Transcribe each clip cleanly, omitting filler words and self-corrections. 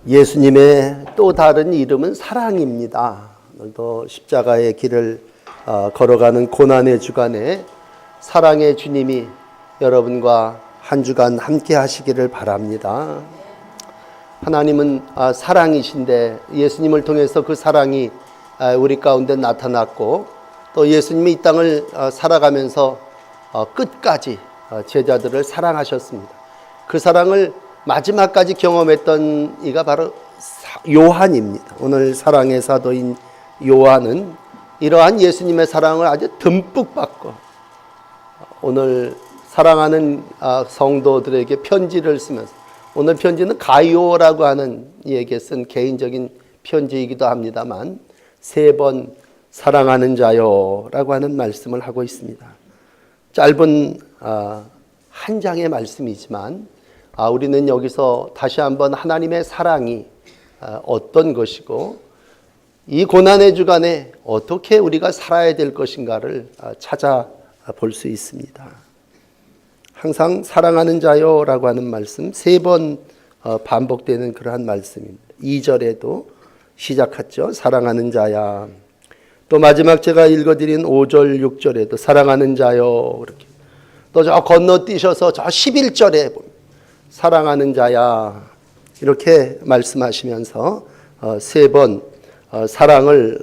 예수님의 또 다른 이름은 사랑입니다. 오늘도 십자가의 길을 걸어가는 고난의 주간에 사랑의 주님이 여러분과 한 주간 함께 하시기를 바랍니다. 하나님은 사랑이신데 예수님을 통해서 그 사랑이 우리 가운데 나타났고, 또 예수님이 이 땅을 살아가면서 끝까지 제자들을 사랑하셨습니다. 그 사랑을 마지막까지 경험했던 이가 바로 요한입니다. 오늘 사랑의 사도인 요한은 이러한 예수님의 사랑을 아주 듬뿍 받고 오늘 사랑하는 성도들에게 편지를 쓰면서, 오늘 편지는 가이오라고 하는 이에게 쓴 개인적인 편지이기도 합니다만 3번 사랑하는 자요라고 하는 말씀을 하고 있습니다. 짧은 한 장의 말씀이지만 우리는 여기서 다시 한번 하나님의 사랑이 어떤 것이고 이 고난의 주간에 어떻게 우리가 살아야 될 것인가를 찾아볼 수 있습니다. 항상 사랑하는 자요라고 하는 말씀 3번 반복되는 그러한 말씀입니다. 2절에도 시작했죠. 사랑하는 자야. 또 마지막 제가 읽어드린 5절 6절에도 사랑하는 자요. 이렇게 또 저 건너뛰셔서 저 11절에 보면 사랑하는 자야 이렇게 말씀하시면서 3번 사랑을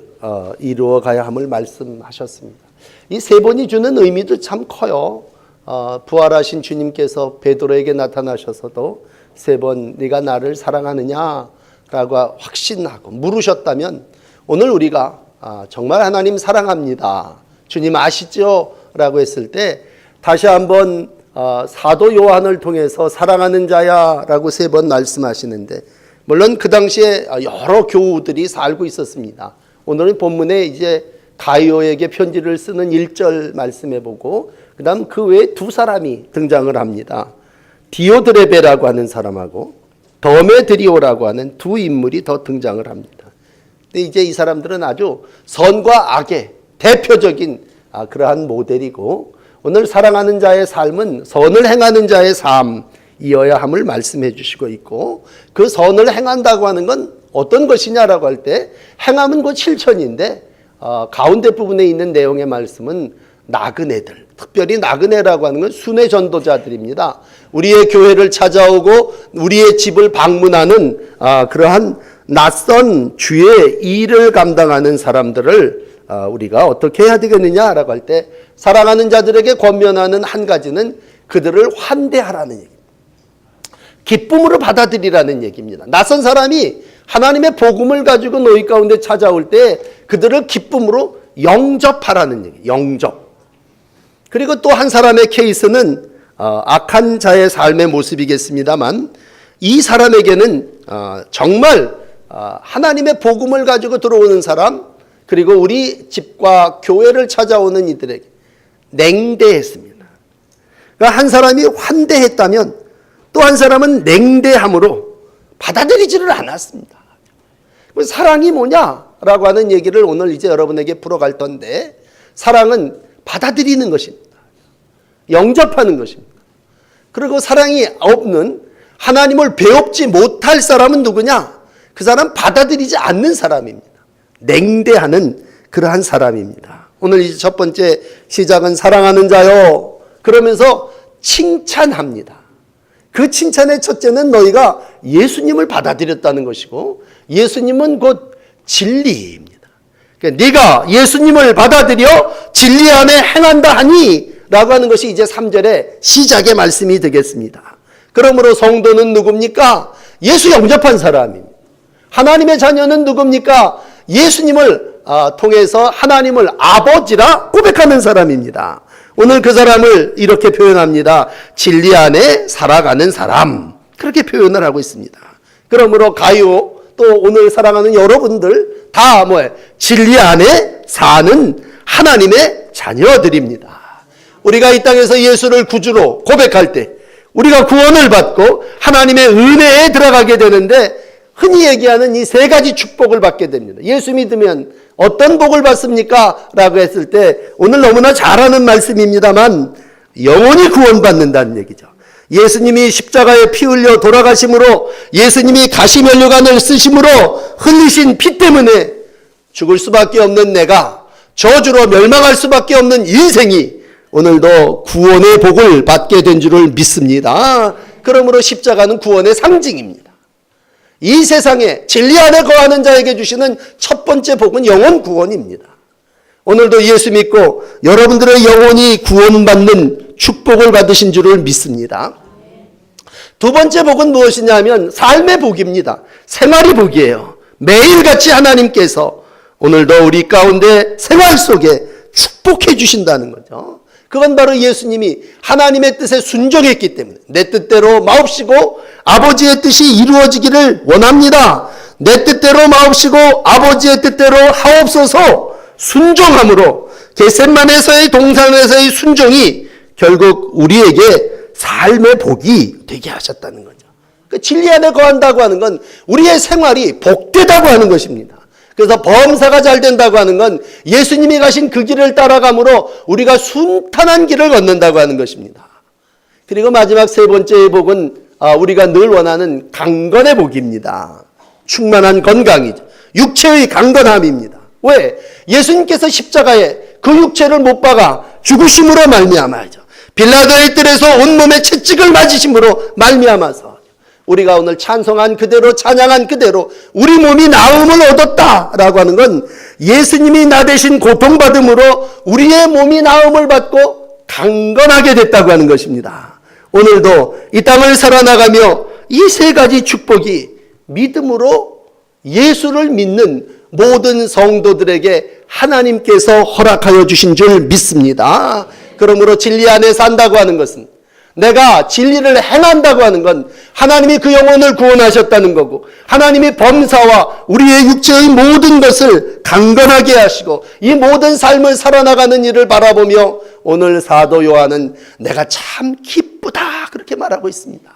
이루어 가야 함을 말씀하셨습니다. 이 3번이 주는 의미도 참 커요. 부활하신 주님께서 베드로에게 나타나셔서도 3번 네가 나를 사랑하느냐라고 확신하고 물으셨다면, 오늘 우리가 정말 하나님 사랑합니다, 주님 아시죠? 라고 했을 때 다시 한번 사도 요한을 통해서 사랑하는 자야 라고 3번 말씀하시는데, 물론 그 당시에 여러 교우들이 살고 있었습니다. 오늘은 본문에 이제 가이오에게 편지를 쓰는 1절 말씀해 보고, 그 다음 그 외에 2 사람이 등장을 합니다. 디오드레베라고 하는 사람하고 더메드리오라고 하는 2 인물이 더 등장을 합니다. 근데 이제 이 사람들은 아주 선과 악의 대표적인 그러한 모델이고, 오늘 사랑하는 자의 삶은 선을 행하는 자의 삶이어야 함을 말씀해 주시고 있고, 그 선을 행한다고 하는 건 어떤 것이냐라고 할 때 행하면 곧 실천인데, 가운데 부분에 있는 내용의 말씀은 나그네들, 특별히 나그네라고 하는 건 순회 전도자들입니다. 우리의 교회를 찾아오고 우리의 집을 방문하는 그러한 낯선 주의 일을 감당하는 사람들을 우리가 어떻게 해야 되겠느냐라고 할 때, 사랑하는 자들에게 권면하는 한 가지는 그들을 환대하라는 얘기입니다. 기쁨으로 받아들이라는 얘기입니다. 낯선 사람이 하나님의 복음을 가지고 너희 가운데 찾아올 때 그들을 기쁨으로 영접하라는 얘기예요. 영접. 그리고 또 한 사람의 케이스는 악한 자의 삶의 모습이겠습니다만, 이 사람에게는 정말 하나님의 복음을 가지고 들어오는 사람, 그리고 우리 집과 교회를 찾아오는 이들에게 냉대했습니다. 그러니까 한 사람이 환대했다면 또 한 사람은 냉대함으로 받아들이지를 않았습니다. 사랑이 뭐냐라고 하는 얘기를 오늘 이제 여러분에게 풀어갈 건데, 사랑은 받아들이는 것입니다. 영접하는 것입니다. 그리고 사랑이 없는, 하나님을 배웁지 못할 사람은 누구냐? 그 사람 받아들이지 않는 사람입니다. 냉대하는 그러한 사람입니다. 오늘 이제 첫 번째 시작은 사랑하는 자요. 그러면서 칭찬합니다. 그 칭찬의 첫째는 너희가 예수님을 받아들였다는 것이고, 예수님은 곧 진리입니다. 그러니까 네가 예수님을 받아들여 진리 안에 행한다 하니 라고 하는 것이 이제 3절의 시작의 말씀이 되겠습니다. 그러므로 성도는 누굽니까? 예수 영접한 사람입니다. 하나님의 자녀는 누굽니까? 예수님을 통해서 하나님을 아버지라 고백하는 사람입니다. 오늘 그 사람을 이렇게 표현합니다. 진리 안에 살아가는 사람, 그렇게 표현을 하고 있습니다. 그러므로 가요, 또 오늘 사랑하는 여러분들 다 뭐예요? 진리 안에 사는 하나님의 자녀들입니다. 우리가 이 땅에서 예수를 구주로 고백할 때 우리가 구원을 받고 하나님의 은혜에 들어가게 되는데, 흔히 얘기하는 이 3가지 축복을 받게 됩니다. 예수 믿으면 어떤 복을 받습니까? 라고 했을 때 오늘 너무나 잘 아는 말씀입니다만 영원히 구원받는다는 얘기죠. 예수님이 십자가에 피 흘려 돌아가심으로, 예수님이 가시면류관을 쓰심으로 흘리신 피 때문에 죽을 수밖에 없는 내가, 저주로 멸망할 수밖에 없는 인생이 오늘도 구원의 복을 받게 된 줄을 믿습니다. 그러므로 십자가는 구원의 상징입니다. 이 세상에 진리 안에 거하는 자에게 주시는 첫 번째 복은 영혼 구원입니다. 오늘도 예수 믿고 여러분들의 영혼이 구원받는 축복을 받으신 줄을 믿습니다. 두 번째 복은 무엇이냐 하면 삶의 복입니다. 생활의 복이에요. 매일같이 하나님께서 오늘도 우리 가운데 생활 속에 축복해 주신다는 거죠. 그건 바로 예수님이 하나님의 뜻에 순종했기 때문에, 내 뜻대로 마옵시고 아버지의 뜻이 이루어지기를 원합니다. 내 뜻대로 마옵시고 아버지의 뜻대로 하옵소서 순종함으로, 겟세마네에서의 동산에서의 순종이 결국 우리에게 삶의 복이 되게 하셨다는 거죠. 그 진리 안에 거한다고 하는 건 우리의 생활이 복되다고 하는 것입니다. 그래서 범사가 잘 된다고 하는 건 예수님이 가신 그 길을 따라감으로 우리가 순탄한 길을 걷는다고 하는 것입니다. 그리고 마지막 세 번째의 복은 우리가 늘 원하는 강건의 복입니다. 충만한 건강이죠. 육체의 강건함입니다. 왜? 예수님께서 십자가에 그 육체를 못 박아 죽으심으로 말미암아죠. 빌라도의 뜰에서 온몸에 채찍을 맞으심으로 말미암아서 우리가 오늘 찬송한 그대로, 찬양한 그대로 우리 몸이 나음을 얻었다라고 하는 건 예수님이 나 대신 고통받음으로 우리의 몸이 나음을 받고 강건하게 됐다고 하는 것입니다. 오늘도 이 땅을 살아나가며 이 세 가지 축복이 믿음으로 예수를 믿는 모든 성도들에게 하나님께서 허락하여 주신 줄 믿습니다. 그러므로 진리 안에 산다고 하는 것은, 내가 진리를 행한다고 하는 건 하나님이 그 영혼을 구원하셨다는 거고, 하나님이 범사와 우리의 육체의 모든 것을 강건하게 하시고 이 모든 삶을 살아나가는 일을 바라보며 오늘 사도 요한은 내가 참 기쁘다 그렇게 말하고 있습니다.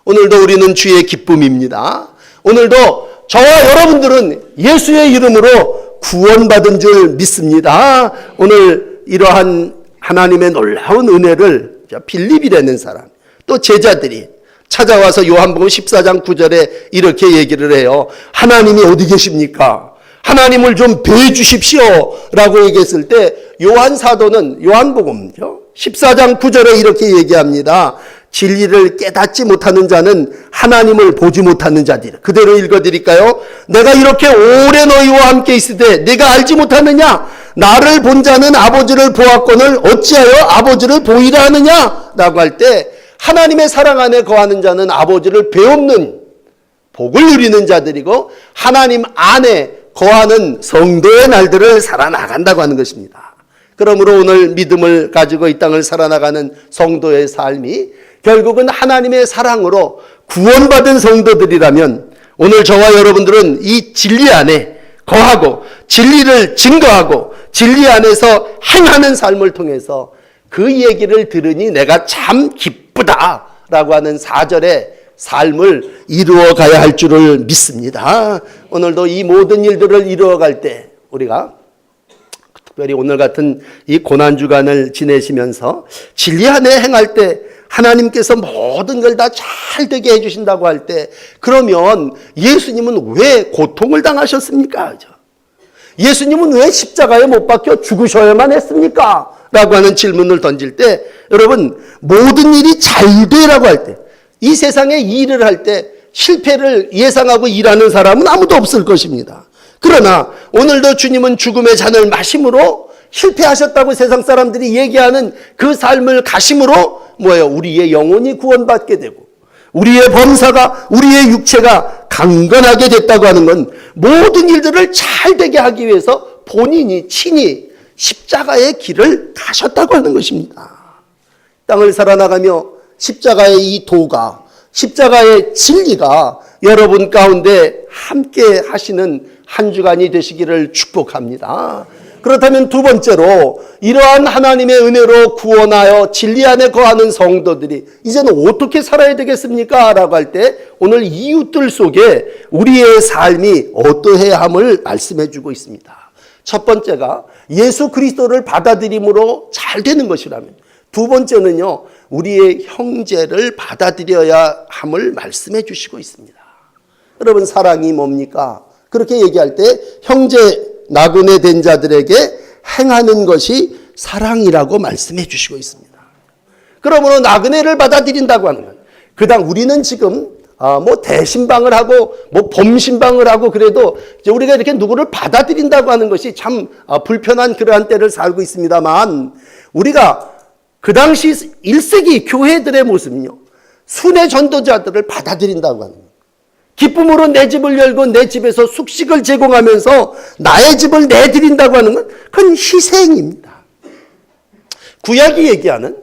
오늘도 우리는 주의 기쁨입니다. 오늘도 저와 여러분들은 예수의 이름으로 구원받은 줄 믿습니다. 오늘 이러한 하나님의 놀라운 은혜를 빌립이라는 사람, 또 제자들이 찾아와서 요한복음 14장 9절에 이렇게 얘기를 해요. 하나님이 어디 계십니까? 하나님을 좀 뵈 주십시오 라고 얘기했을 때 요한 사도는 요한복음 14장 9절에 이렇게 얘기합니다. 진리를 깨닫지 못하는 자는 하나님을 보지 못하는 자들. 그대로 읽어드릴까요? 내가 이렇게 오래 너희와 함께 있을 때 내가 알지 못하느냐? 나를 본 자는 아버지를 보았거늘 어찌하여 아버지를 보이라 하느냐? 라고 할 때 하나님의 사랑 안에 거하는 자는 아버지를 배우는 복을 누리는 자들이고 하나님 안에 거하는 성도의 날들을 살아나간다고 하는 것입니다. 그러므로 오늘 믿음을 가지고 이 땅을 살아나가는 성도의 삶이 결국은 하나님의 사랑으로 구원받은 성도들이라면 오늘 저와 여러분들은 이 진리 안에 거하고 진리를 증거하고 진리 안에서 행하는 삶을 통해서 그 얘기를 들으니 내가 참 기쁘다라고 하는 4절의 삶을 이루어가야 할 줄을 믿습니다. 오늘도 이 모든 일들을 이루어갈 때 우리가 특별히 오늘 같은 이 고난주간을 지내시면서 진리 안에 행할 때 하나님께서 모든 걸 다 잘 되게 해주신다고 할 때 그러면 예수님은 왜 고통을 당하셨습니까? 예수님은 왜 십자가에 못 박혀 죽으셔야만 했습니까? 라고 하는 질문을 던질 때 여러분 모든 일이 잘 되라고 할 때 이 세상에 일을 할 때 실패를 예상하고 일하는 사람은 아무도 없을 것입니다. 그러나 오늘도 주님은 죽음의 잔을 마심으로 실패하셨다고 세상 사람들이 얘기하는 그 삶을 가심으로 뭐예요? 우리의 영혼이 구원받게 되고 우리의 범사가 우리의 육체가 강건하게 됐다고 하는 건 모든 일들을 잘 되게 하기 위해서 본인이 친히 십자가의 길을 가셨다고 하는 것입니다. 땅을 살아나가며 십자가의 이 도가, 십자가의 진리가 여러분 가운데 함께 하시는 한 주간이 되시기를 축복합니다. 그렇다면 두 번째로 이러한 하나님의 은혜로 구원하여 진리 안에 거하는 성도들이 이제는 어떻게 살아야 되겠습니까? 라고 할 때 오늘 이웃들 속에 우리의 삶이 어떠해야 함을 말씀해 주고 있습니다. 첫 번째가 예수 그리스도를 받아들임으로 잘 되는 것이라면, 두 번째는요, 우리의 형제를 받아들여야 함을 말씀해 주시고 있습니다. 여러분, 사랑이 뭡니까? 그렇게 얘기할 때 형제 나그네 된 자들에게 행하는 것이 사랑이라고 말씀해 주시고 있습니다. 그러므로 나그네를 받아들인다고 하는 건, 그당 우리는 지금 대신방을 하고 범신방을 하고 그래도 이제 우리가 이렇게 누구를 받아들인다고 하는 것이 참 불편한 그러한 때를 살고 있습니다만, 우리가 그 당시 1세기 교회들의 모습은요, 순회 전도자들을 받아들인다고 하는 거예요. 기쁨으로 내 집을 열고 내 집에서 숙식을 제공하면서 나의 집을 내드린다고 하는 건 그건 희생입니다. 구약이 얘기하는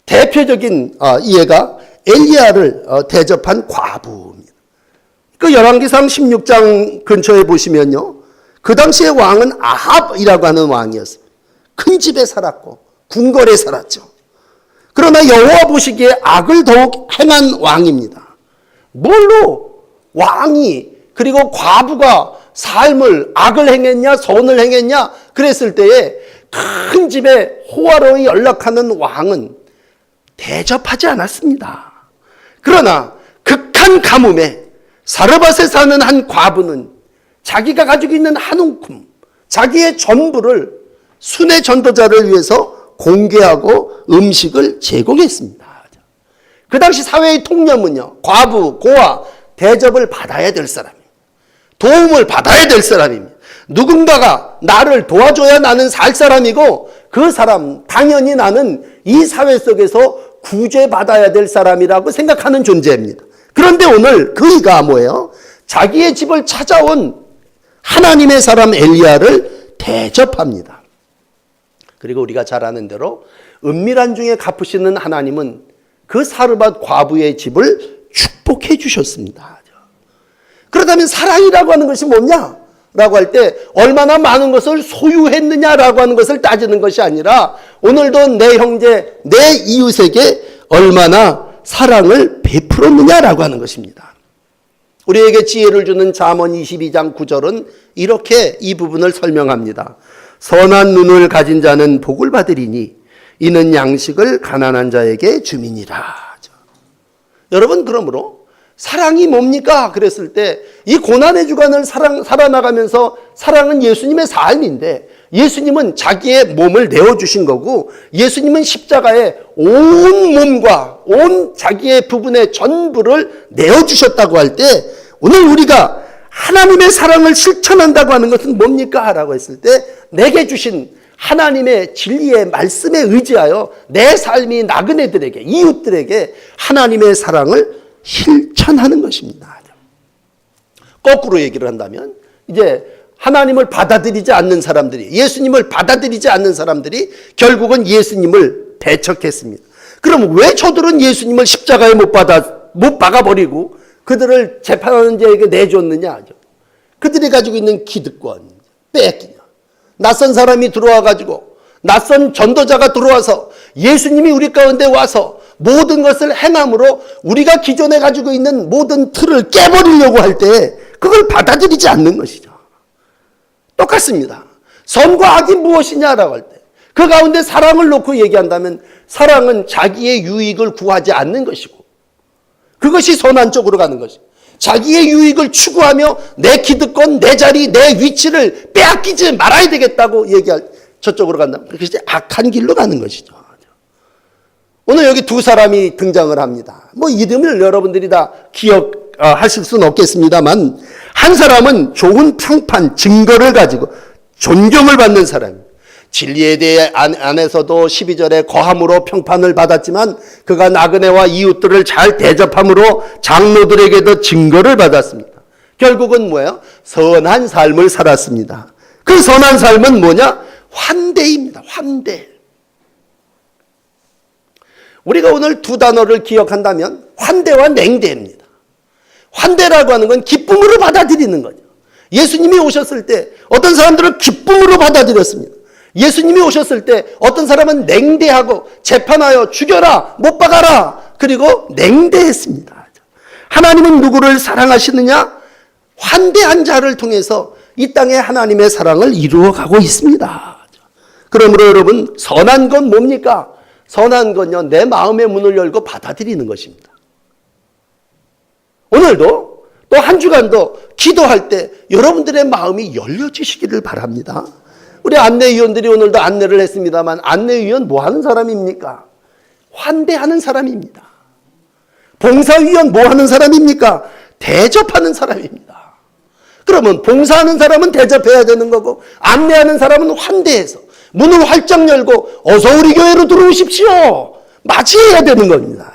대표적인 이해가 엘리야를 대접한 과부입니다. 그 열왕기상 16장 근처에 보시면요, 그 당시의 왕은 아합이라고 하는 왕이었어요. 큰 집에 살았고 궁궐에 살았죠. 그러나 여호와 보시기에 악을 더욱 행한 왕입니다. 뭘로 왕이 그리고 과부가 삶을 악을 행했냐 선을 행했냐 그랬을 때에 큰 집에 호화로이 연락하는 왕은 대접하지 않았습니다. 그러나 극한 가뭄에 사르밧에 사는 한 과부는 자기가 가지고 있는 한 움큼, 자기의 전부를 순회 전도자를 위해서 공개하고 음식을 제공했습니다. 그 당시 사회의 통념은요, 과부, 고아, 대접을 받아야 될 사람입니다. 도움을 받아야 될 사람입니다. 누군가가 나를 도와줘야 나는 살 사람이고, 그 사람, 당연히 나는 이 사회 속에서 구제받아야 될 사람이라고 생각하는 존재입니다. 그런데 오늘 그이가 뭐예요? 자기의 집을 찾아온 하나님의 사람 엘리야를 대접합니다. 그리고 우리가 잘 아는 대로 은밀한 중에 갚으시는 하나님은 그 사르밧 과부의 집을 축복해 주셨습니다. 그렇다면 사랑이라고 하는 것이 뭐냐? 라고 할 때 얼마나 많은 것을 소유했느냐라고 하는 것을 따지는 것이 아니라, 오늘도 내 형제, 내 이웃에게 얼마나 사랑을 베풀었느냐라고 하는 것입니다. 우리에게 지혜를 주는 잠언 22장 9절은 이렇게 이 부분을 설명합니다. 선한 눈을 가진 자는 복을 받으리니 이는 양식을 가난한 자에게 주민이라. 여러분, 그러므로 사랑이 뭡니까? 그랬을 때 이 고난의 주간을 살아나가면서 사랑은 예수님의 삶인데, 예수님은 자기의 몸을 내어주신 거고, 예수님은 십자가에 온 몸과 온 자기의 부분의 전부를 내어주셨다고 할 때, 오늘 우리가 하나님의 사랑을 실천한다고 하는 것은 뭡니까? 라고 했을 때 내게 주신 하나님의 진리의 말씀에 의지하여 내 삶이 나그네들에게, 이웃들에게 하나님의 사랑을 실천하는 것입니다. 거꾸로 얘기를 한다면, 이제 하나님을 받아들이지 않는 사람들이, 예수님을 받아들이지 않는 사람들이 결국은 예수님을 배척했습니다. 그럼 왜 저들은 예수님을 십자가에 못 박아버리고 그들을 재판하는 자에게 내줬느냐? 그들이 가지고 있는 기득권 뺏기냐? 낯선 사람이 들어와가지고, 낯선 전도자가 들어와서 예수님이 우리 가운데 와서 모든 것을 행함으로 우리가 기존에 가지고 있는 모든 틀을 깨버리려고 할 때 그걸 받아들이지 않는 것이죠. 똑같습니다. 선과 악이 무엇이냐라고 할 때 그 가운데 사랑을 놓고 얘기한다면, 사랑은 자기의 유익을 구하지 않는 것이고, 그것이 선한 쪽으로 가는 것이고, 자기의 유익을 추구하며 내 기득권, 내 자리, 내 위치를 빼앗기지 말아야 되겠다고 얘기할 저쪽으로 간다면 그것이 악한 길로 가는 것이죠. 오늘 여기 두 사람이 등장을 합니다. 이름을 여러분들이 다 기억하실 수는 없겠습니다만, 한 사람은 좋은 평판, 증거를 가지고 존경을 받는 사람입니다. 진리에 대해 안에서도 12절에 거함으로 평판을 받았지만, 그가 나그네와 이웃들을 잘 대접함으로 장로들에게도 증거를 받았습니다. 결국은 뭐예요? 선한 삶을 살았습니다. 그 선한 삶은 뭐냐? 환대입니다. 환대. 우리가 오늘 두 단어를 기억한다면 환대와 냉대입니다. 환대라고 하는 건 기쁨으로 받아들이는 거죠. 예수님이 오셨을 때 어떤 사람들은 기쁨으로 받아들였습니다. 예수님이 오셨을 때 어떤 사람은 냉대하고 재판하여 죽여라, 못 박아라, 그리고 냉대했습니다. 하나님은 누구를 사랑하시느냐? 환대한 자를 통해서 이 땅에 하나님의 사랑을 이루어가고 있습니다. 그러므로 여러분, 선한 건 뭡니까? 선한 건요, 내 마음의 문을 열고 받아들이는 것입니다. 오늘도 또 한 주간도 기도할 때 여러분들의 마음이 열려지시기를 바랍니다. 우리 안내위원들이 오늘도 안내를 했습니다만, 안내위원 뭐 하는 사람입니까? 환대하는 사람입니다. 봉사위원 뭐 하는 사람입니까? 대접하는 사람입니다. 그러면 봉사하는 사람은 대접해야 되는 거고, 안내하는 사람은 환대해서 문을 활짝 열고 어서 우리 교회로 들어오십시오, 맞이해야 되는 겁니다.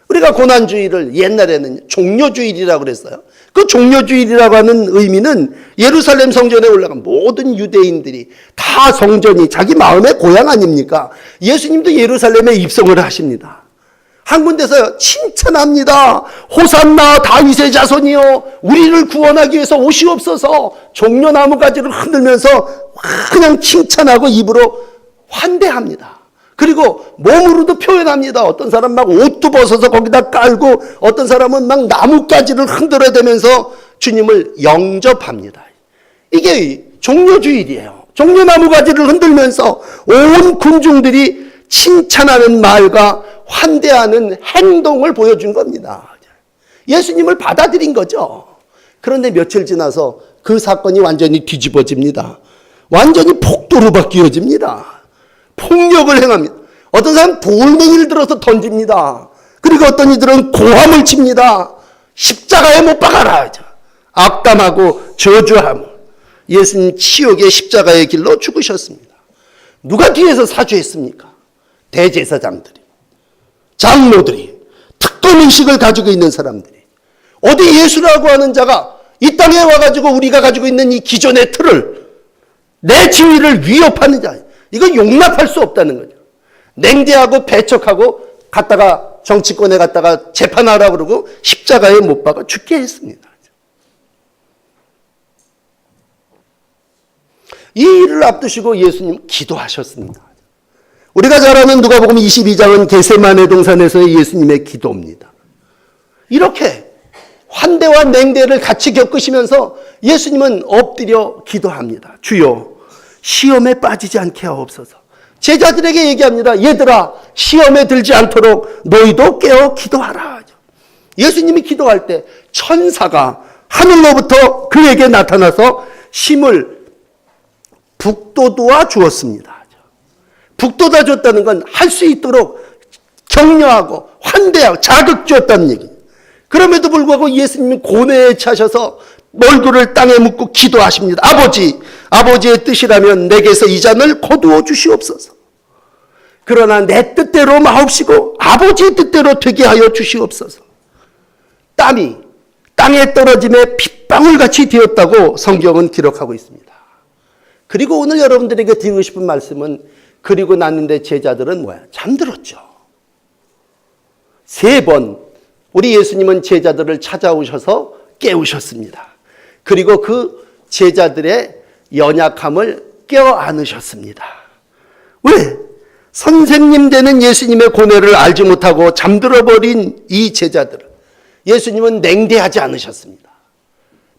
우리가 고난주일을 옛날에는 종료주일이라고 그랬어요. 그 종료주일이라고 하는 의미는 예루살렘 성전에 올라간 모든 유대인들이 다 성전이 자기 마음의 고향 아닙니까? 예수님도 예루살렘에 입성을 하십니다. 한 군데서 칭찬합니다. 호산나 다윗의 자손이여, 우리를 구원하기 위해서 오시옵소서. 종려나무 가지를 흔들면서 그냥 칭찬하고 입으로 환대합니다. 그리고 몸으로도 표현합니다. 어떤 사람 막 옷도 벗어서 거기다 깔고, 어떤 사람은 막 나뭇가지를 흔들어대면서 주님을 영접합니다. 이게 종려주일이에요. 종려나무가지를 흔들면서 온 군중들이 칭찬하는 말과 환대하는 행동을 보여준 겁니다. 예수님을 받아들인 거죠. 그런데 며칠 지나서 그 사건이 완전히 뒤집어집니다. 완전히 폭도로 바뀌어집니다. 폭력을 행합니다. 어떤 사람은 돌멩이를 들어서 던집니다. 그리고 어떤 이들은 고함을 칩니다. 십자가에 못 박아라. 악담하고 저주하고, 예수님 치욕의 십자가의 길로 죽으셨습니다. 누가 뒤에서 사주했습니까? 대제사장들이, 장로들이, 특권의식을 가지고 있는 사람들이. 어디 예수라고 하는 자가 이 땅에 와가지고 우리가 가지고 있는 이 기존의 틀을, 내 지위를 위협하는 자, 이건 용납할 수 없다는 거죠. 냉대하고 배척하고 갔다가 정치권에 갔다가 재판하라고 그러고 십자가에 못 박아 죽게 했습니다. 이 일을 앞두시고 예수님 기도하셨습니다. 우리가 잘 아는 누가복음 22장은 겟세마네 동산에서의 예수님의 기도입니다. 이렇게 환대와 냉대를 같이 겪으시면서 예수님은 엎드려 기도합니다. 주여, 시험에 빠지지 않게 하옵소서. 제자들에게 얘기합니다. 얘들아, 시험에 들지 않도록 너희도 깨어 기도하라. 예수님이 기도할 때 천사가 하늘로부터 그에게 나타나서 힘을 북돋아 주었습니다. 북돋아 줬다는 건 할 수 있도록 격려하고 환대하고 자극 주었다는 얘기입니다. 그럼에도 불구하고 예수님이 고뇌에 차셔서 얼굴을 땅에 묻고 기도하십니다. 아버지, 아버지의 뜻이라면 내게서 이 잔을 거두어 주시옵소서. 그러나 내 뜻대로 마옵시고 아버지의 뜻대로 되게 하여 주시옵소서. 땀이 땅에 떨어짐에 핏방울같이 되었다고 성경은 기록하고 있습니다. 그리고 오늘 여러분들에게 드리고 싶은 말씀은, 그리고 났는데 제자들은 뭐야? 잠들었죠. 3번 우리 예수님은 제자들을 찾아오셔서 깨우셨습니다. 그리고 그 제자들의 연약함을 껴안으셨습니다. 왜? 선생님 되는 예수님의 고뇌를 알지 못하고 잠들어버린 이 제자들을 예수님은 냉대하지 않으셨습니다.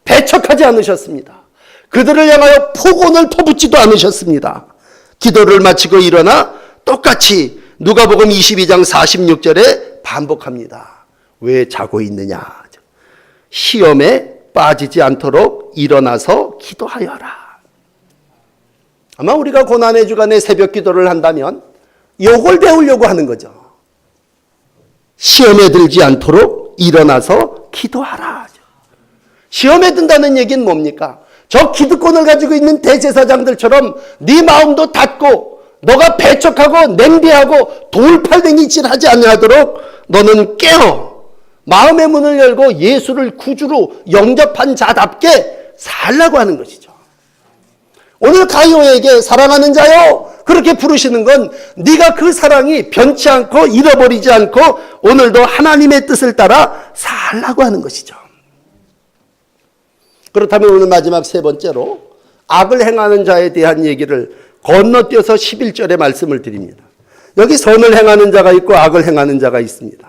배척하지 않으셨습니다. 그들을 향하여 폭언을 퍼붓지도 않으셨습니다. 기도를 마치고 일어나 똑같이 누가복음 22장 46절에 반복합니다. 왜 자고 있느냐? 시험에 빠지지 않도록 일어나서 기도하여라. 아마 우리가 고난의 주간에 새벽 기도를 한다면 이걸 배우려고 하는 거죠. 시험에 들지 않도록 일어나서 기도하라. 시험에 든다는 얘기는 뭡니까? 저 기득권을 가지고 있는 대제사장들처럼 네 마음도 닫고 너가 배척하고 냉대하고 돌팔댕이질 하지 않도록 너는 깨어 마음의 문을 열고 예수를 구주로 영접한 자답게 살라고 하는 것이죠. 오늘 가요에게 사랑하는 자요 그렇게 부르시는 건 네가 그 사랑이 변치 않고 잃어버리지 않고 오늘도 하나님의 뜻을 따라 살라고 하는 것이죠. 그렇다면 오늘 마지막 3번째로 악을 행하는 자에 대한 얘기를 건너뛰어서 11절의 말씀을 드립니다. 여기 선을 행하는 자가 있고 악을 행하는 자가 있습니다.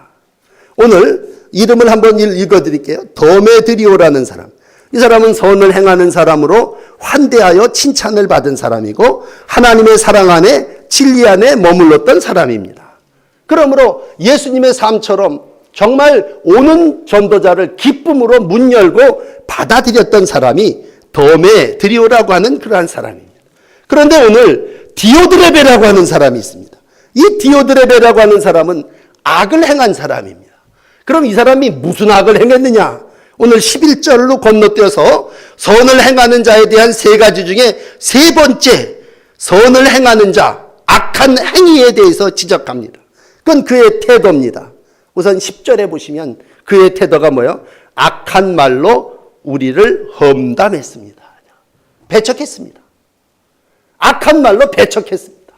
오늘 이름을 한번 읽어드릴게요. 더메드리오라는 사람. 이 사람은 선을 행하는 사람으로 환대하여 칭찬을 받은 사람이고 하나님의 사랑 안에 진리 안에 머물렀던 사람입니다. 그러므로 예수님의 삶처럼 정말 오는 전도자를 기쁨으로 문 열고 받아들였던 사람이 더메드리오라고 하는 그러한 사람입니다. 그런데 오늘 디오드레베라고 하는 사람이 있습니다. 이 디오드레베라고 하는 사람은 악을 행한 사람입니다. 그럼 이 사람이 무슨 악을 행했느냐? 오늘 11절로 건너뛰어서 선을 행하는 자에 대한 세 가지 중에 세 번째, 선을 행하는 자, 악한 행위에 대해서 지적합니다. 그건 그의 태도입니다. 우선 10절에 보시면 그의 태도가 뭐예요? 악한 말로 우리를 험담했습니다. 배척했습니다. 악한 말로 배척했습니다.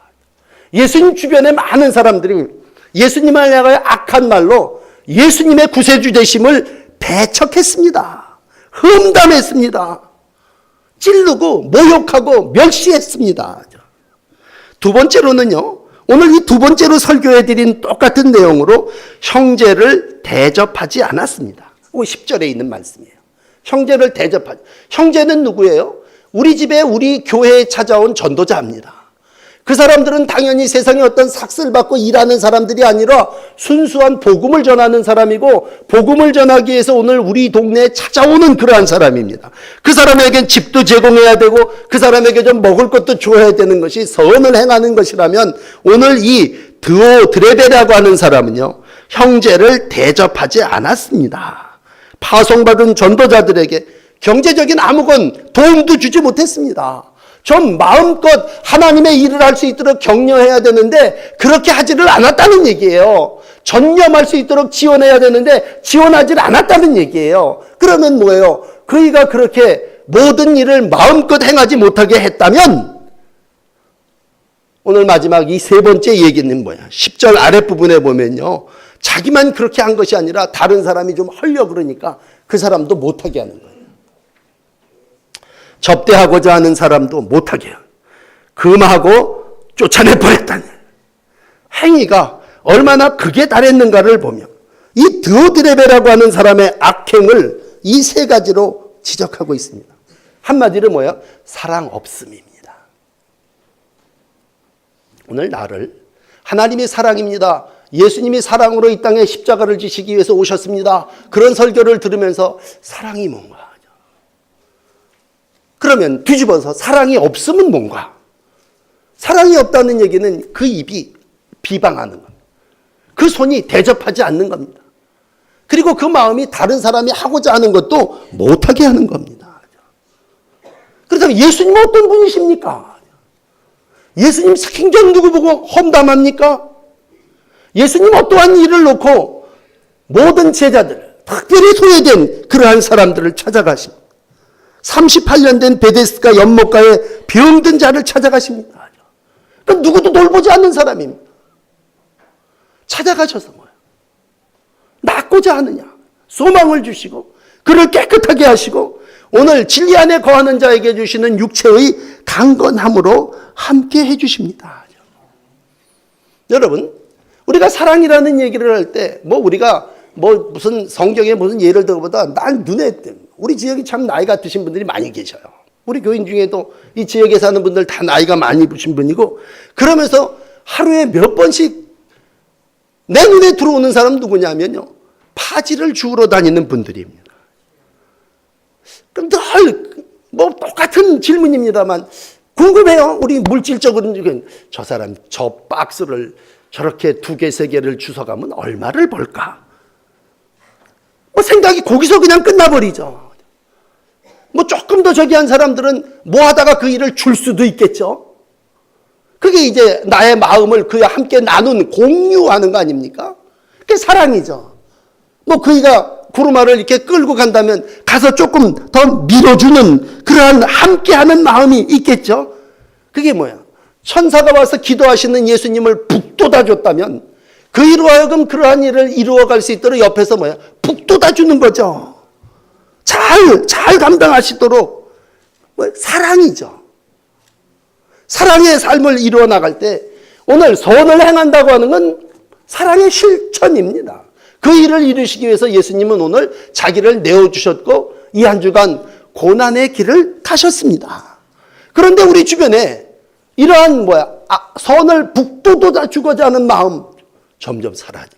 예수님 주변에 많은 사람들이 예수님을 향하여 악한 말로 예수님의 구세주 되심을 배척했습니다. 험담했습니다. 찌르고 모욕하고 멸시했습니다. 두 번째로는요, 오늘 이 두 번째로 설교해드린 똑같은 내용으로 형제를 대접하지 않았습니다. 10절에 있는 말씀이에요. 형제를 대접하지. 형제는 누구예요? 우리 집에 우리 교회에 찾아온 전도자입니다. 그 사람들은 당연히 세상에 어떤 삭슬 받고 일하는 사람들이 아니라 순수한 복음을 전하는 사람이고 복음을 전하기 위해서 오늘 우리 동네에 찾아오는 그러한 사람입니다. 그 사람에겐 집도 제공해야 되고 그 사람에게 좀 먹을 것도 줘야 되는 것이 선을 행하는 것이라면 오늘 이 드레베라고 하는 사람은요, 형제를 대접하지 않았습니다. 파송받은 전도자들에게 경제적인 아무건 도움도 주지 못했습니다. 좀 마음껏 하나님의 일을 할 수 있도록 격려해야 되는데 그렇게 하지를 않았다는 얘기예요. 전념할 수 있도록 지원해야 되는데 지원하지 않았다는 얘기예요. 그러면 뭐예요? 그이가 그렇게 모든 일을 마음껏 행하지 못하게 했다면 오늘 마지막 이 세 번째 얘기는 뭐야? 10절 아랫부분에 보면요, 자기만 그렇게 한 것이 아니라 다른 사람이 좀 하려고 그러니까 그 사람도 못하게 하는 거예요. 접대하고자 하는 사람도 못하게 금하고 쫓아내버렸다니. 행위가 얼마나 극에 달했는가를 보며 이 드오드레베라고 하는 사람의 악행을 이 세 가지로 지적하고 있습니다. 한마디로 뭐예요? 사랑 없음입니다. 오늘 나를 하나님이 사랑입니다. 예수님이 사랑으로 이 땅에 십자가를 지시기 위해서 오셨습니다. 그런 설교를 들으면서 사랑이 뭔가? 그러면 뒤집어서 사랑이 없으면 뭔가? 사랑이 없다는 얘기는 그 입이 비방하는 겁니다. 그 손이 대접하지 않는 겁니다. 그리고 그 마음이 다른 사람이 하고자 하는 것도 못하게 하는 겁니다. 그렇다면 예수님은 어떤 분이십니까? 예수님 스킨전 누구 보고 험담합니까? 예수님 어떠한 일을 놓고 모든 제자들, 특별히 소외된 그러한 사람들을 찾아가십니다. 38년 된 베데스다 연못가에 병든 자를 찾아가십니다. 그러니까 누구도 돌보지 않는 사람입니다. 찾아가셔서 뭐야? 낫고자 하느냐? 소망을 주시고 그를 깨끗하게 하시고 오늘 진리 안에 거하는 자에게 주시는 육체의 강건함으로 함께 해주십니다. 여러분, 우리가 사랑이라는 얘기를 할 때 우리가 무슨 성경에 무슨 예를 들어보다 난 눈에 우리 지역이 참 나이가 드신 분들이 많이 계셔요. 우리 교인 중에도 이 지역에 사는 분들 다 나이가 많이 드신 분이고 그러면서 하루에 몇 번씩 내 눈에 들어오는 사람 누구냐면요, 파지를 주우러 다니는 분들입니다. 그럼 늘 똑같은 질문입니다만 궁금해요. 우리 물질적으로 저 사람 저 박스를 저렇게 2개, 3개를 주워가면 얼마를 벌까? 생각이 거기서 그냥 끝나버리죠. 조금 더 저기 한 사람들은 하다가 그 일을 줄 수도 있겠죠. 그게 이제 나의 마음을 그와 함께 나눈 공유하는 거 아닙니까? 그게 사랑이죠. 그이가 구루마를 이렇게 끌고 간다면 가서 조금 더 밀어주는 그러한 함께하는 마음이 있겠죠. 그게 뭐야? 천사가 와서 기도하시는 예수님을 북돋아줬다면 그이로 하여금 그러한 일을 이루어갈 수 있도록 옆에서 북돋아주는 거죠. 잘 감당하시도록 사랑이죠. 사랑의 삶을 이루어 나갈 때 오늘 선을 행한다고 하는 건 사랑의 실천입니다. 그 일을 이루시기 위해서 예수님은 오늘 자기를 내어주셨고 이 한 주간 고난의 길을 가셨습니다. 그런데 우리 주변에 이러한 선을 북돋아 주고자 하는 마음 점점 사라집니다.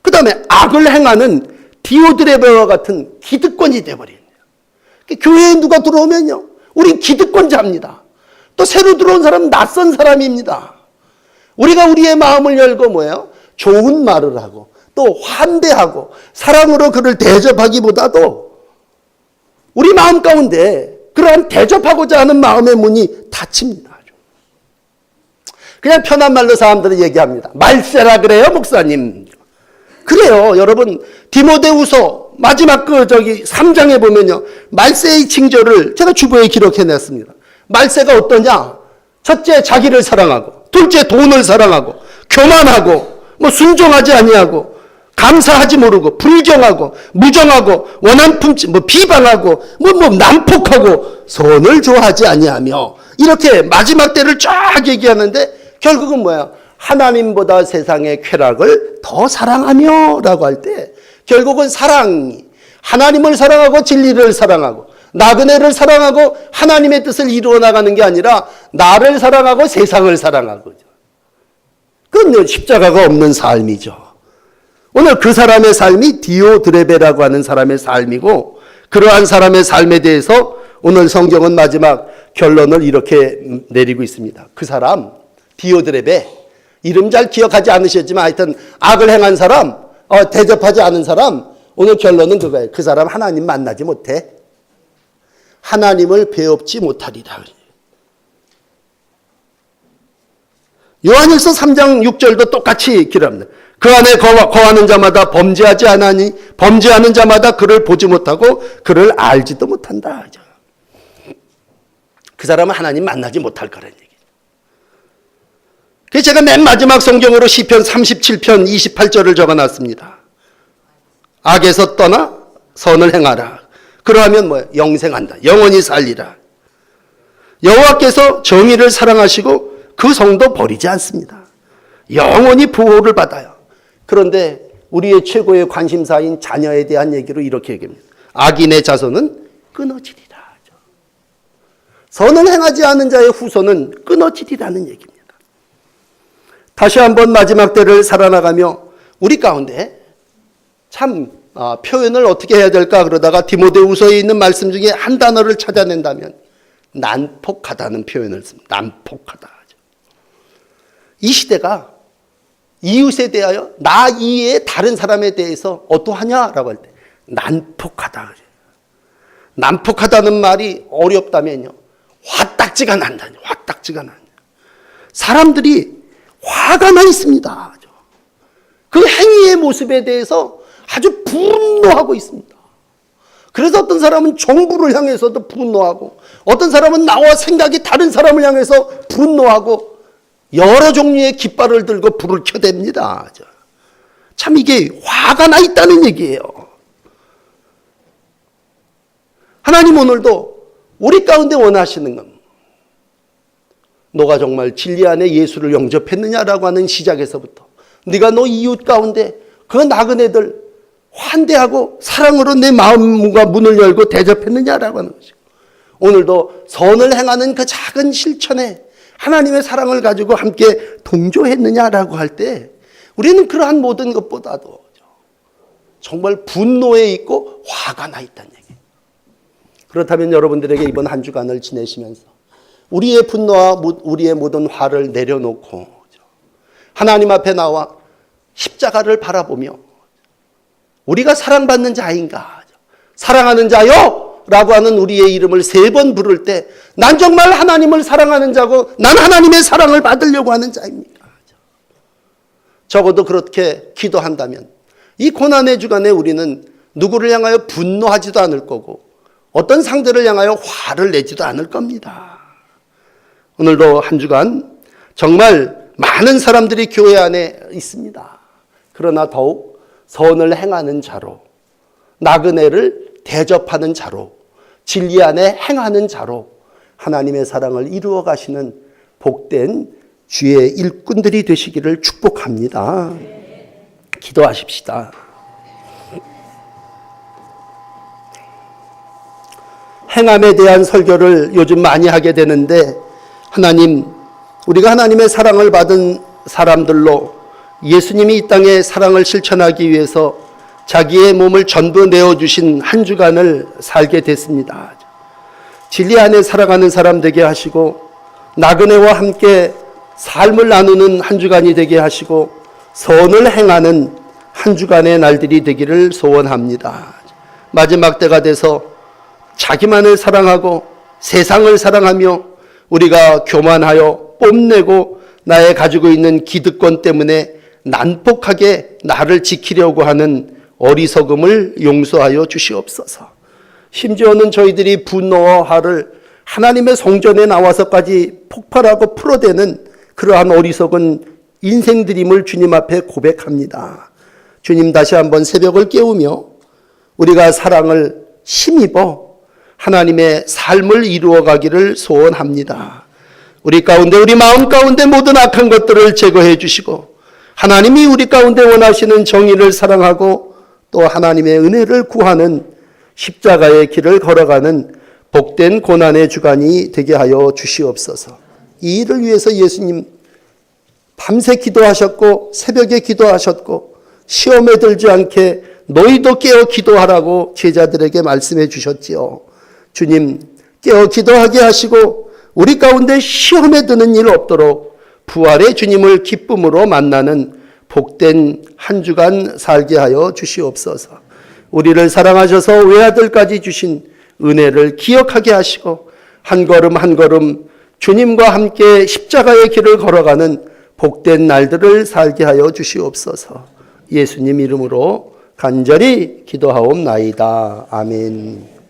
그 다음에 악을 행하는 디오드레베와 같은 기득권이 되어버립니다. 교회에 누가 들어오면요, 우린 기득권자입니다. 또 새로 들어온 사람은 낯선 사람입니다. 우리가 우리의 마음을 열고 뭐예요? 좋은 말을 하고 또 환대하고 사랑으로 그를 대접하기보다도 우리 마음 가운데 그러한 대접하고자 하는 마음의 문이 닫힙니다. 그냥 편한 말로 사람들은 얘기합니다. 말세라 그래요, 목사님? 그래요. 여러분, 디모데후서 마지막 3장에 보면요, 말세의 징조를 제가 주보에 기록해냈습니다. 말세가 어떠냐? 첫째, 자기를 사랑하고, 둘째, 돈을 사랑하고, 교만하고, 순종하지 아니하고, 감사하지 모르고, 불경하고, 무정하고, 원한 품지, 비방하고, 난폭하고, 선을 좋아하지 아니하며, 이렇게 마지막 때를 쫙 얘기하는데 결국은 뭐야? 하나님보다 세상의 쾌락을 더 사랑하며 라고 할 때 결국은 사랑이 하나님을 사랑하고 진리를 사랑하고 나그네를 사랑하고 하나님의 뜻을 이루어 나가는 게 아니라 나를 사랑하고 세상을 사랑하고, 그건 십자가가 없는 삶이죠. 오늘 그 사람의 삶이 디오드레베라고 하는 사람의 삶이고, 그러한 사람의 삶에 대해서 오늘 성경은 마지막 결론을 이렇게 내리고 있습니다. 그 사람 디오드레베, 이름 잘 기억하지 않으셨지만 하여튼 악을 행한 사람, 대접하지 않은 사람, 오늘 결론은 그거예요. 그 사람 하나님 만나지 못해. 하나님을 배웁지 못하리라. 요한일서 3장 6절도 똑같이 기록합니다. 그 안에 거하는 자마다 범죄하지 않으니 범죄하는 자마다 그를 보지 못하고 그를 알지도 못한다. 그 사람은 하나님 만나지 못할 거라는 얘기죠. 그래서 제가 맨 마지막 성경으로 시편 37편 28절을 적어놨습니다. 악에서 떠나 선을 행하라. 그러하면 뭐예요? 영생한다. 영원히 살리라. 여호와께서 정의를 사랑하시고 그 성도 버리지 않습니다. 영원히 보호를 받아요. 그런데 우리의 최고의 관심사인 자녀에 대한 얘기로 이렇게 얘기합니다. 악인의 자손은 끊어지리라. 선을 행하지 않은 자의 후손은 끊어지리라는 얘기입니다. 다시 한번 마지막 때를 살아나가며 우리 가운데 참 표현을 어떻게 해야 될까 그러다가 디모데후서에 있는 말씀 중에 한 단어를 찾아낸다면 난폭하다는 표현을 씁니다. 난폭하다. 이 시대가 이웃에 대하여 나 이외의 다른 사람에 대해서 어떠하냐라고 할 때 난폭하다. 난폭하다는 말이 어렵다면요, 화딱지가 난다니. 화딱지가 난다. 사람들이 화가 나 있습니다. 그 행위의 모습에 대해서 아주 분노하고 있습니다. 그래서 어떤 사람은 정부를 향해서도 분노하고, 어떤 사람은 나와 생각이 다른 사람을 향해서 분노하고, 여러 종류의 깃발을 들고 불을 켜댑니다. 참 이게 화가 나 있다는 얘기예요. 하나님 오늘도 우리 가운데 원하시는 건 너가 정말 진리 안에 예수를 영접했느냐라고 하는 시작에서부터 네가 너 이웃 가운데 그 나그네들 환대하고 사랑으로 내 마음과 문을 열고 대접했느냐라고 하는 것이고, 오늘도 선을 행하는 그 작은 실천에 하나님의 사랑을 가지고 함께 동조했느냐라고 할 때 우리는 그러한 모든 것보다도 정말 분노에 있고 화가 나 있다는 얘기예요. 그렇다면 여러분들에게 이번 한 주간을 지내시면서 우리의 분노와 우리의 모든 화를 내려놓고 하나님 앞에 나와 십자가를 바라보며 우리가 사랑받는 자인가, 사랑하는 자요 라고 하는 우리의 이름을 3번 부를 때 난 정말 하나님을 사랑하는 자고 난 하나님의 사랑을 받으려고 하는 자입니까? 적어도 그렇게 기도한다면 이 고난의 주간에 우리는 누구를 향하여 분노하지도 않을 거고 어떤 상대를 향하여 화를 내지도 않을 겁니다. 오늘도 한 주간 정말 많은 사람들이 교회 안에 있습니다. 그러나 더욱 선을 행하는 자로, 나그네를 대접하는 자로, 진리 안에 행하는 자로 하나님의 사랑을 이루어 가시는 복된 주의 일꾼들이 되시기를 축복합니다. 기도하십시다. 행함에 대한 설교를 요즘 많이 하게 되는데 하나님, 우리가 하나님의 사랑을 받은 사람들로 예수님이 이 땅에 사랑을 실천하기 위해서 자기의 몸을 전부 내어주신 한 주간을 살게 됐습니다. 진리 안에 살아가는 사람 되게 하시고 나그네와 함께 삶을 나누는 한 주간이 되게 하시고 선을 행하는 한 주간의 날들이 되기를 소원합니다. 마지막 때가 돼서 자기만을 사랑하고 세상을 사랑하며 우리가 교만하여 뽐내고 나의 가지고 있는 기득권 때문에 난폭하게 나를 지키려고 하는 어리석음을 용서하여 주시옵소서. 심지어는 저희들이 분노와 화를 하나님의 성전에 나와서까지 폭발하고 풀어대는 그러한 어리석은 인생들임을 주님 앞에 고백합니다. 주님, 다시 한번 새벽을 깨우며 우리가 사랑을 힘입어 하나님의 삶을 이루어가기를 소원합니다. 우리 가운데, 우리 마음 가운데 모든 악한 것들을 제거해 주시고 하나님이 우리 가운데 원하시는 정의를 사랑하고 또 하나님의 은혜를 구하는 십자가의 길을 걸어가는 복된 고난의 주간이 되게 하여 주시옵소서. 이 일을 위해서 예수님 밤새 기도하셨고 새벽에 기도하셨고 시험에 들지 않게 너희도 깨어 기도하라고 제자들에게 말씀해 주셨지요. 주님, 깨어 기도하게 하시고 우리 가운데 시험에 드는 일 없도록 부활의 주님을 기쁨으로 만나는 복된 한 주간 살게 하여 주시옵소서. 우리를 사랑하셔서 외아들까지 주신 은혜를 기억하게 하시고 한 걸음 한 걸음 주님과 함께 십자가의 길을 걸어가는 복된 날들을 살게 하여 주시옵소서. 예수님 이름으로 간절히 기도하옵나이다. 아멘.